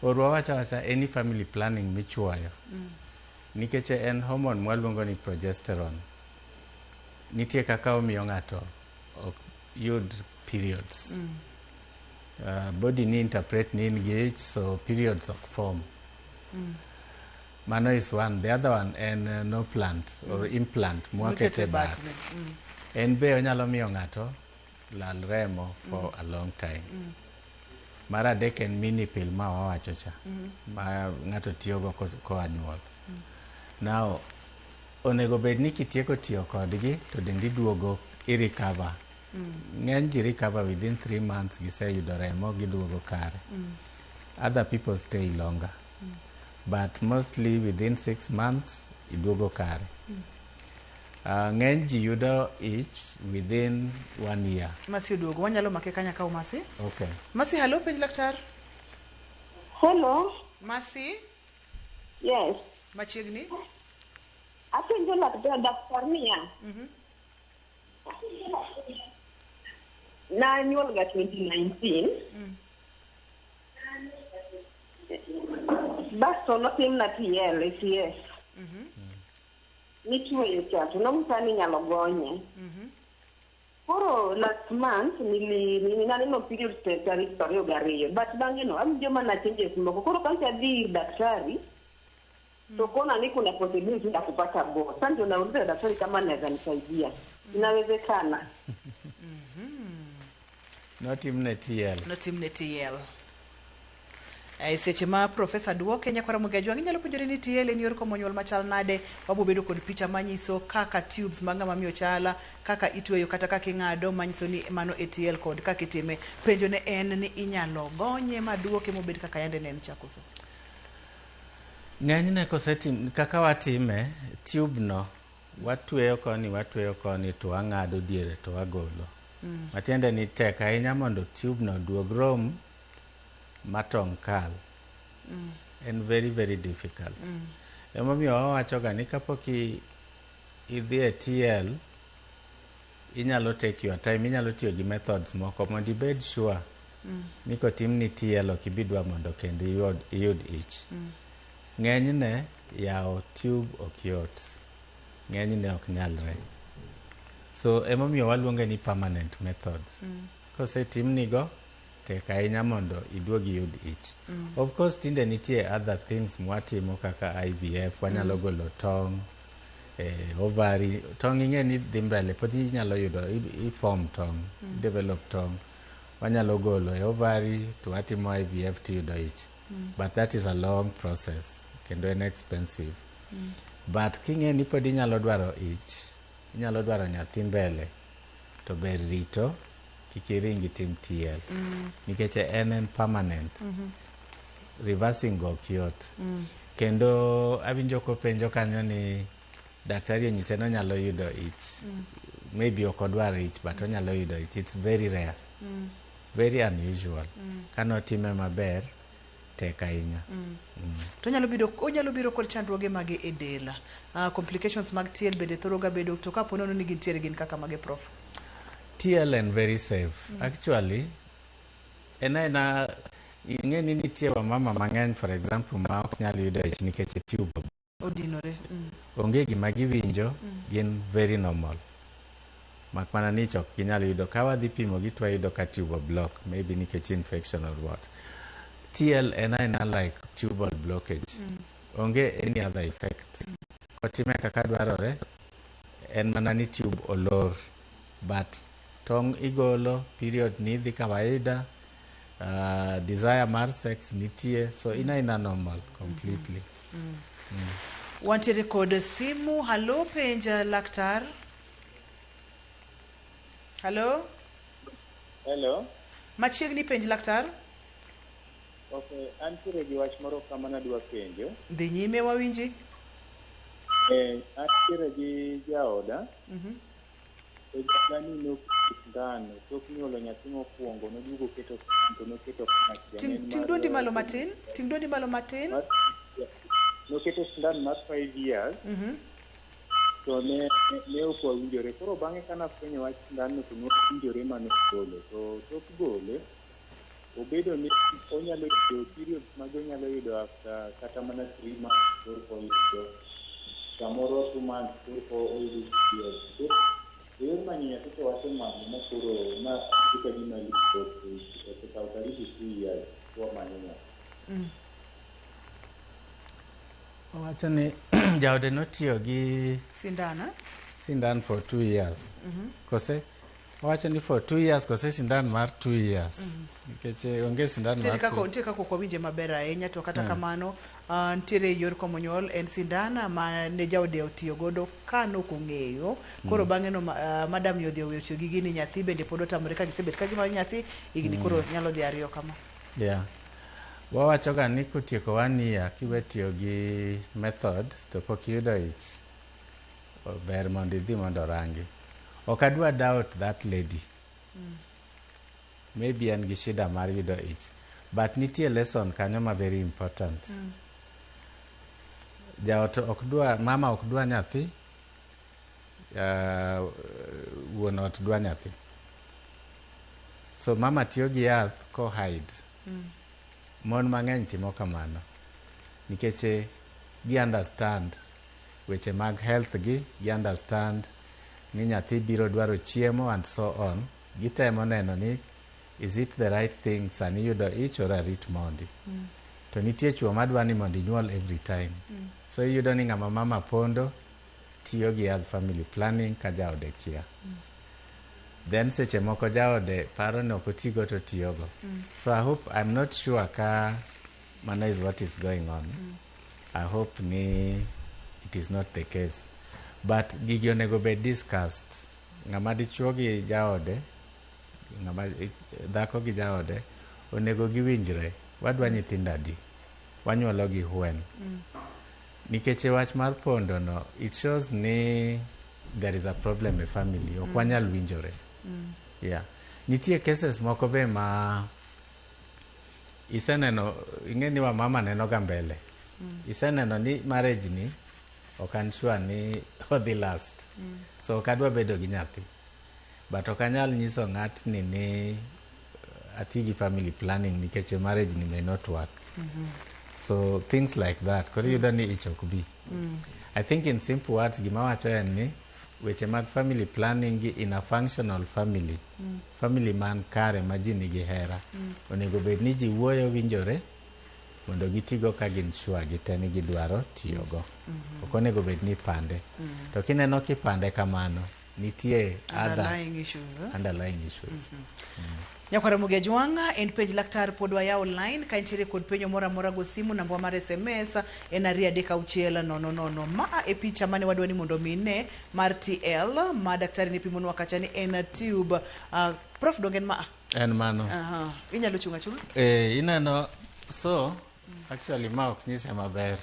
Orwa wacha any family planning michwayo. Nikech en hormone mwaluongo ni progesterone. Nitie kaka omiyo ng'ato ok yud periods. Body ni interpret ni in gi ich, so periods ok form. Mano is one. The other one en no plant or implant mwakete bat. En be onyalo miyo ng'ato lal remo for a long time. Mar adek en mini pill ma wawacho cha, ma ng'ato tiyogo koa nyuol. Now, onego bed ni kitieko tiyo kodgi to dendi duogo i-recover. Ng'eny ji recover within 3 months giseyudo remo giduogo kare. Other people stay longer. But mostly within 6 months iduogo kare. Ng'eny ji yudo ich within 1 year. Masi uduogo, wanyalo make kanya kao Masi? Okay. Masi, hello, penj laktar. Hello. Masi? Yes. Machiegni? Apenjo daktar niya. Na nyuol ga 2019. Basto notim na ACS. Nichweyo chato, nomsani nyalo gonye. Koro last month naneno period tarik 22, but bang'e no awinjo mana changes moko. Koro kancha dhi ir daktari to kona ni kuna possibility ya kupata bo. Sasa ndio nauliza daktari kama naweza nisaidia. Inawezekana? Notimne TL. Seche ma professor duoke nyakwara Mugia Jwanga inyalo puonjori ni TL en yor komo nyuol machal nade, wabo bedo kod picha manyiso kaka tubes mag ng'ama miyo chala, kaka itweyo kata kaka ing'ado manyiso ni mano ATL kod kaka itime. Penjo ne en ni inyalo gonye maduoke mobed kaka yande ne en chakoso. Ng'enyne kosetim kaka watime, tube no watweyo koni to wang'ado diere to wagolo. Matiende ni tek ahinya mondo tube no duog rom matong kal. And very, very difficult. Emomiyo wawachoga ni kapok idhi e TL, inyalo take your time, inyalo tiyo gi methods moko mondo ibed sure ni kotim ni TL ok ibidwa mondo kendo iyud ich. Ng'enyne yawo tube ok yot. Ng'enyne ok nyalre. So emomiyo waluonge ni permanent method. Kosetim nigo tek ahinya mondo iduogi yud ich. Of course tinde nitie other things mwatimo kaka IVF, wanyalo golo tong', ovary. Tong' ing'e ni dhi mbele, pod inyalo yudo i-form tong', develop tong'. Wanyalo golo ovary to watimo IVF to yudo ich. But that is a long process, kendo en expensive. But king'e ni pod inyalo dwaro ich, inyalo dwaro nyathi mbele, to ber rito kikiringi tim TL nikech en permanent reversing go ok yot kendo awinjo kopenjo kanyo ni daktari onyise nonyalo yudo ich maybe ok odwar ich but onyalo yudo ich. It's very rare very unusual kanotime maber tek ahinya to onyalo biro kod chandruoge mage e del. Complications mag TL bende thoro ga bedo, to kapo nono ni gintiere gin kaka mage prof? TL and very safe actually ena ing'e ni nitie wamama mang'eny for example ma ok nyal yudo ich nikech tube odinore onge gima giwinjo gin very normal mak mana ni ok ginyal yudo. Ka wadhi pimo gi twayudo ka tube block maybe nikech infection or what. TL ena like tubal blockage onge any other effect kotime kaka dwarore en mana ni tube olor but tong igolo period ni dhi kawaida desire mar sex nitie so ina normal completely. Wantiere kod simu. Halo, penja laktar. Halo. Hello. Machiegni penj laktar. Okay, antiere gi wach moro kama nadwa penjo. Dhi nyime wawinji. Antiere gi jaoda. Jani nokitanno tok nyuolo nyathi mokwongo noduogo keto ting duondi malo matin noketo sindan mar 5 years to ne ok wawinjore. Koro bang'e kanafwenyo wach sindanno to nowinjore manogolo to tok gole obedo ni onyalo yudo periods mag onyalo yudo after kata mana 3 months or samoro 2 months or oyudo years. Yor manyinya to wacho manyo mokoro na kika ni mali to ka karibu 2 years kwa manyinya. Wacho ni jaode notiyo gi sindan for 2 years. Kose wacho ni for 2 years kose sindan mar 2 years nikech onge sindan mar nitie kako kwa winje maber ahinya to kata kamano ntiere yor komo nyuol en sindana ma ne jaode otiyo godo kano kong'eyo koro bang'e no madam yodhi oweyo tiyo gi gini nyathi bende pod otamore ka gisebet ka gima nyathi igni koro nyalo dhi ariyo kama. Wawacho ga ni kutieko 1 year kiwe tiyo gi method to pok yudo ich ber mondo idhi mondo rangi. Ok adwa doubt that lady. Maybe an gi shida mar yudo ich. But nitie lesson kanyo ma very important. Jaot mama ok dwa nyathi, wuon ot dwa nyathi. So mama tiyo gi yath ko hide. Mon mang'eny timo kamano. Nikech gi understand weche mag health gi understand ni nyathi biro dwaro chiemo and so on. Gitemo neno ni is it the right thing sani yudo ich or arit mondi. To nitie chuo madwa ni mondi nyuol every time. So iyudo ni ng'ama mama pondo tiyo gi yath family planning ka jaode kia. Then seche moko jaode paro ni ok otigo to tiyogo. So I'm not sure ka mano is what is going on. I hope ni it is not the case. But gigi onego bed discussed. Ng'ama dichuo gi jaode, ng'ama dhako gi jaode, onego giwinjre. Wadwa nyithindo adi. Wanyuolo gi when. Nikech wach mar pondo no, it shows ni there is a problem in family. Ok wanyal winjore. Nitie cases moko be ma iseneno, ing'e ni wa mama neno ga mbele. Iseneno ni marriage ni ok an sure ni odhi last. So ok adwa bedo gi nyathi. But ok anyal nyiso ng'atni ni ati gi family planning nikech marriage ni may not work. So things like that. Kori yudo ni ich ok bi. I think in simple words gima wacho en ni weche mag family planning in a functional family. Family man kare ma ji nigi hera. Onego bed ni ji wuoyo winjore mondo gitigo ka gin sure gite ni gidwaro tiyogo. Ok onego bed ni pande. To kineno kipande kamano nitie underlying issues. Nyakwara Mugia Jwanga en page laktar pod waya online ka intiere kod penjo mora mora go simu namba mar SMS en 36000 ma e picha mane wadwani mondo mine mar TL ma daktari ni pimonwa kacha ni en tube Prof dongen ma. En mano. Aha. Inyalo chunga chunga? Ineno, so, actually ma ok nyise maber.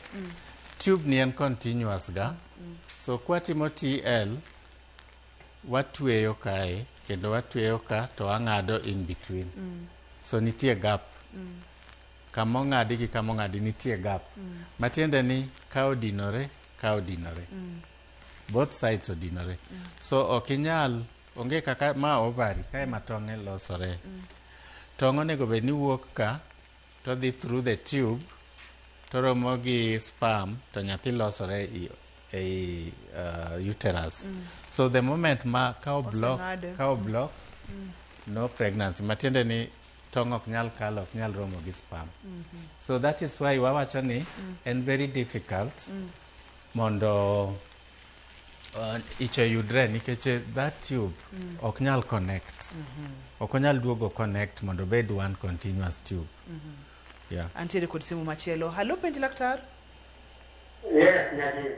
Tube ni en continuous ga. So kwatimo TL, watweyo kae, kendo watweyo ka, to ang'ado in between. So nitie gap. Kama ong'adi gi kama ong'adi nitie gap. Matiende ni ka odinore, ka odinore. Both sides odinore. So ok inyal, onge kaka ma ovary, kae ma tong'e losore. Tong' onego bed ni wuok ka, to dhi through the tube, to romo gi sperm, to nyathi losore ei uterus. So the moment ma ka block, no pregnancy. Matiende ni tong' ok nyal kalo, ok nyal romo gi sperm. So that is why wawacho ni en very difficult mondo icho yudre nikech that tube ok nyal connect. Ok onyal duogo connect mondo bed one continuous tube. Yeah. Antiere kod simu machielo. Hello, penj laktar. Yes, nyadi.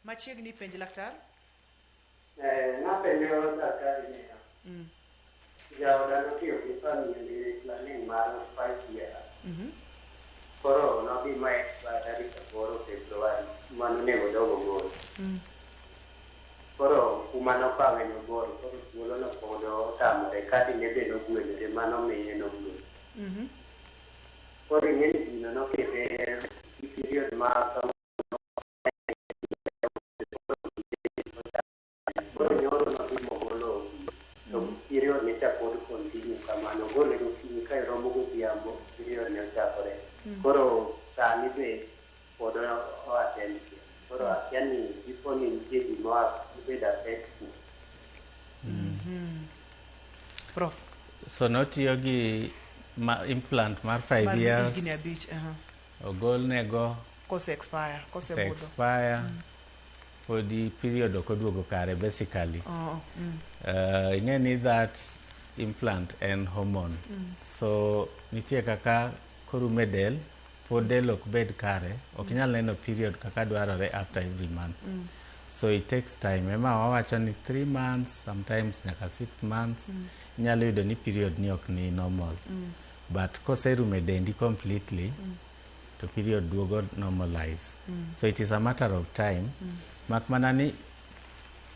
Machiegni penj laktar. Napenjo daktari ni. Jaoda notiyo gi family planning mar 5 years. Koro nobi ma tarik 8 Februari mano ne odogo gol. Koro kuma nokawe no gol, koro thuolo no podo tamore kadi ne be nogwelore mano miye nogwel. Koro ing'eni gino nokete period ma koro nyoro nodhi mogolo to period ne chakod continue kamano gole gokinyi ka romo godhiambo period ne ochakore. Koro sani be pod oattend. Koro akia ni tipo ni nitie gima bed affectful. Prof. So notiyo gi implant mar 5 years. Gini abich, ogol nego. Kose expire, kose budho. Expire. Podi period ok oduogo kare basically. Ing'eni that implant en hormone. So nitie kaka korume del, pod del ok bed kare, ok nyal neno period kaka dwarore after every month. So it takes time. Ema wawacho ni 3 months, sometimes nyaka 6 months, nyalo yudo ni period ni ok ni normal. But koserume dendi completely, to period duogo normalize. So it is a matter of time. Mak mana ni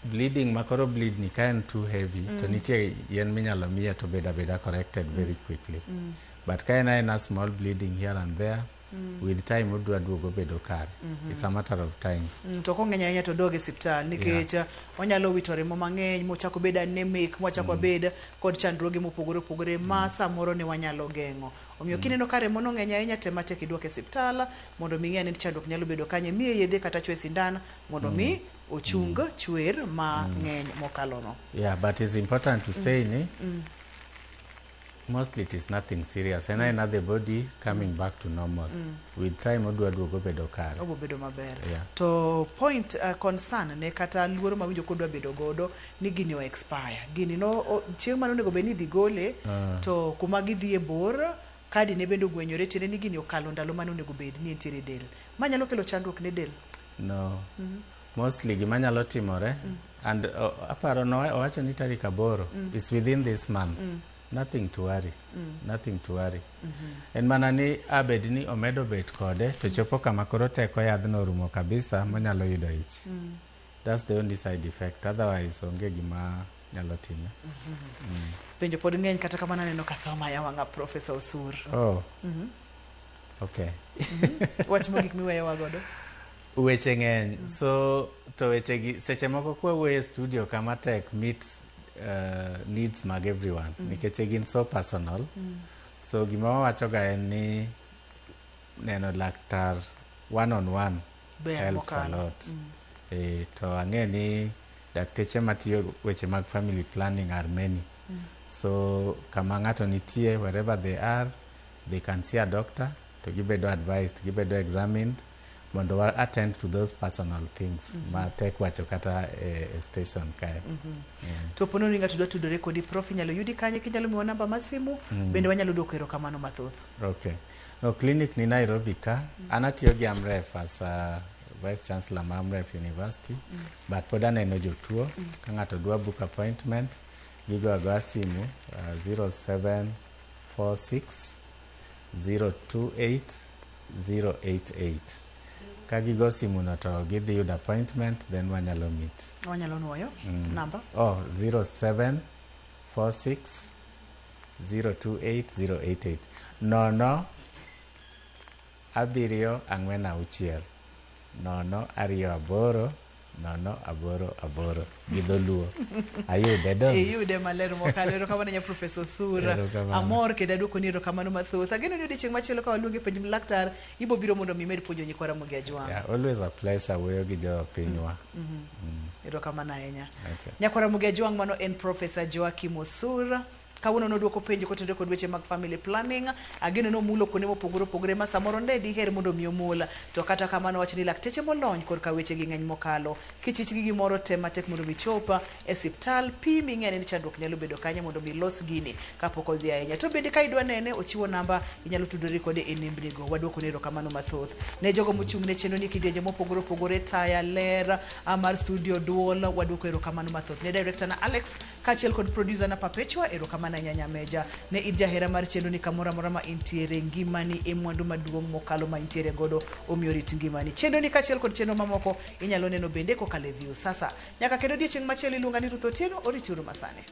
bleeding, makoro bleed ni ka en too heavy, to nitie yen minyalo miya to beda corrected very quickly. But ka en a small bleeding here and there, with time udwa duogo bedo kare. It's a matter of time. To kong'eny ahinya to doge siptal nikech onyalo wito remo mang'eny mochako bed anemic, mochako bed kod chandruoge mopogore opogore ma samoro ne wanyalo geng'o. Omiyo kineno ka remo no ng'eny ahinya tema tek iduoke siptal mondo mi ng'e ni chandruok nyalo bedo kanye, miye yedhe kata chwe sindan mondo mi ochung chwer ma ng'eny mokalo no. Yeah, but it's important to say ni mostly it is nothing serious. And the body coming back to normal. With time, odwa duogo bedo kare. Obo bedo maber. Yeah. To point concern ne kata luoro mawinjo kodwa bedo godo ni gini o expire. Gini no chieng' mano nego beni dhi gole to kuma gidhi e bor kadi ne bendo gwenyore tene ni gini okalo ndalo mano nego bed ni entiere del. Manyalo kelo chandruok ne del. No. Mostly gima nyalo timore and aparo no owacho ni tarik 8 is within this month. Nothing to worry. Nothing to worry. En mana ni abed ni omedo bet kode to chopo kama koro teko yadhno rumo kabisa manyalo yudo ich. That's the only side effect. Otherwise onge gima nyalo time. Penjo pod ng'eny kata kamana neno kasoma ya wanga Professor Osur. Oh. Okay. Wach mogik miweyo godo. Weche ng'eny. So to weche gi seche moko kwa wuoye studio kama tek meet needs mag everyone nikech gin so personal. So gima wawacho ga en ni neno laktar one on one helps a lot. To ang'e ni dakteche matiyo weche mag family planning are many. So kama ng'ato nitie wherever they are, they can see a doctor to gibedo advised, gibedo examined mondo attend to those personal things ma tek wacho kata station kae. To pono ni ng'ato dwa tudore kodi Prof nyalo yudi kanye, kinyalo miwa namba masimu bende wanyalo dwoko erokamano mathoth. Okay. No, clinic ni Nairobi ka. Anatiyo gi Amref as a Vice Chancellor ma Amref University. But pod aneno jotuo ka ng'ato dwa book appointment gigo agoya simu 0746 028 088. Ka gigo simu no to gidhi yudo appointment, then wanyalo meet. Wanyalo nuoyo namba? 0746 028 088. Nono 746 028 088 gi dholuo. Ayude do. Iyude maler mokalo. Erokamano nya Professor Sura. Amor kendo aduoko ni erokamano mathoth. Ageno ni odiochieng' machielo ka waluonge penj laktar, ibo biro mondo mi med puonjo nyikwara Ramogi Ajwang'. Yeah, always a pleasure wuoyo gi jo pinywa. Erokamano ahinya. Okay. Nyakwara Ramogi Ajwang' mano en Professor Joakim Osura. Kawuono noduoko penjo kotenore kod weche mag family planning. Ageno nomulo kuonde mopogore opogore ma samoro ne diher mondo mi omula, to kata kamano wach ni lakteche molony korka weche gi ng'eny mokalo. Kichich gi gimoro tem matek mondo mi chopa e siptal, pimi ng'eny ni chandruok nyalo bedo kanye mondo mi los gini kapok odhi ahinya. To bende ka idwa nene, ochiwo namba inyalo tudori kode e nembnigo. Waduoko ne erokamano mathoth ne jogo mochung' ne chenro ni kidienje mopogore opogore, taya ler mar studio duol, waduoko erokamano mathoth ne director na Alex kachiel kod producer na Perpetua. Erokamano Nyanya Meja ne in jahera mar chenro ni kamora mora ma intiere, ngimani e mwandu maduong' mokalo ma intiere godo, omiyo rit ngimani. Chenro ni kachiel kod chenro mamoko inyalo neno bende kokalo e View. Sasa nyaka kendo odiochieng' machielo iluonga ni Ruth Otieno, oritiuru masane.